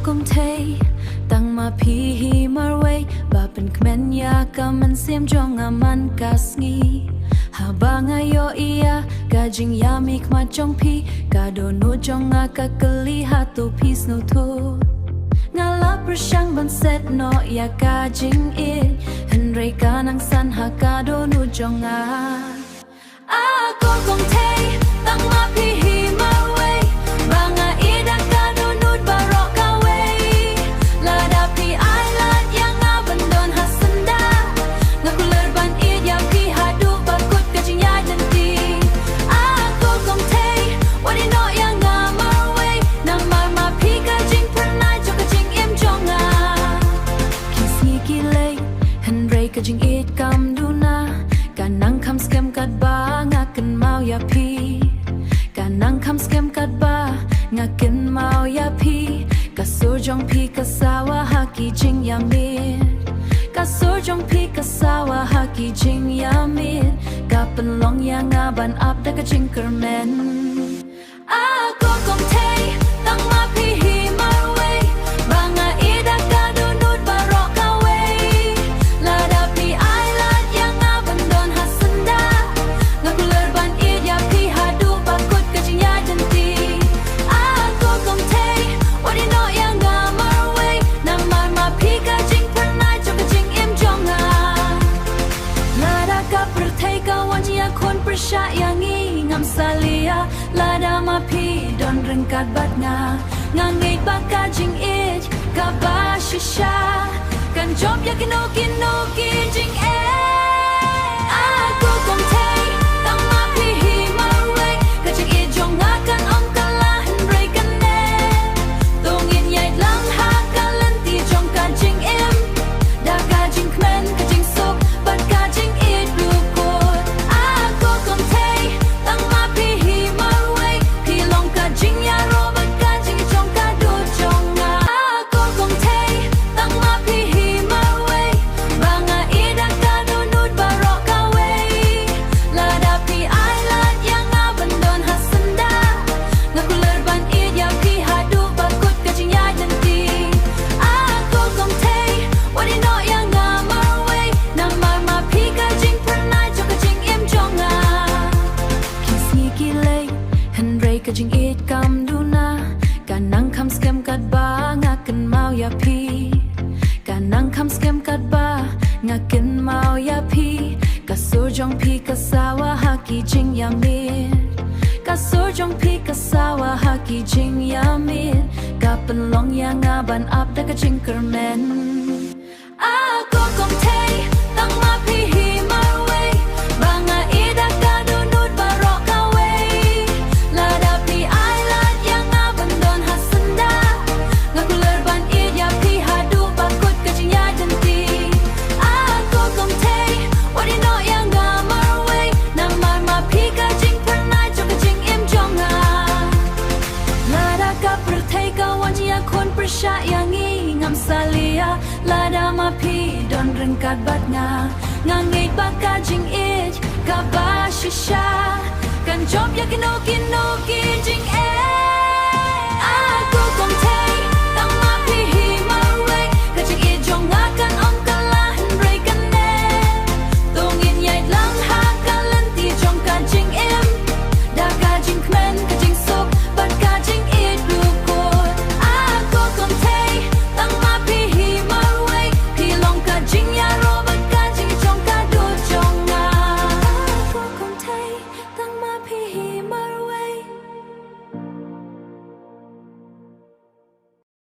công thấy tăng mà pi hi marway ba pen kmen ya ka man sem jong a man kasngi ha ba nga yo ia ka jing ya mik ma jong pi ka do no jong a ka kali ha to peace no to nga la prashang ban set no ya ka jing it henry ka nang san ha ka do no jong a ko công thấy tăng mà pi hi marway ba nga ida ka do no ba ro ka way la da pi ai la yang a ban don hasanda nga kuler ban i ya pi ha do ba kut ka jing ya dan ti ko công thấy what I know yang a marway na ma pi ka jing per nai cho ka jing im jong a ki ki lay henry ka jing it kam du na ka nang kham scam kat ba nga kan mau ya pi ka nang kham scam kat ba nga kan mau ya pi ka sur jong pi ka sawa ha ki jing ya mi ka sur jong pi ka sawa ha ki jing ya mi ka pen long ya nga ban ap da ka jing kermen ko công thấy tăng ma pi hi marway ba nga ida ka do nut ba ro ka way la da pi ai la ya nga ban don hasanda nga kuler ban i ya pi ha do ba kut ka jing ya dan ti ko công thấy what I know ya nga marway na ma pi ka jing per nai cho ka jing im jong a la da ka per thai ka wan ji ya kon per sha ya ngi ngam salia la da ma pi don ring kat bat nga ngai ba ka jing it ka ba shisha kan job ya kino ki jing ko công thấy tăng ma pi hi marway ka jing it jong nga kan ong ka la henry kan ne tong in yai lang ha ka lan ti jong ka jing im da ka jing kmen ka jing sok bat ka jing it blue code ko công thấy tăng ma pi hi marway pi long ka jing ya ro bat ka jing jong ka do jong nga ko công thấy tăng ma pi hi marway ba nga ida ka do nut ba ro ka way la da pi ai la ya nga ban don hasanda nga kuler ban i ya pi ha do ba kut ka jing ya dan ti ko công thấy what I know ya nga marway na ma pi ka jing per nai cho ka jing im jong a ki lay henry ka jing it kam du na ka nang kham scam kat ba nga kan mau ya pi ka nang kham scam kat ba nga kan mau ya pi ka sur jong pi ka sawa ha ki jing ya mi ka sur jong pi ka sawa ha ki jing ya mi ka pen long ya nga ban ap da ka jing kermen ko công thấy tăng ma pi hi marway ba nga ida ka do nut ba ro ka way la da pi ai la ya nga ban don hasanda nga kuler ban i ya pi ha do ba kut ka jing ya dan ti ko công thấy what I know ya nga marway na ma pi ka jing per nai cho ka jing im jong a la da ka per thai ka wan ji ya kon per sha ya ngi ngam salia la da ma pi don ring kat bat nga ngai ba ka jing it ka ba shisha kan job ya kino ki jing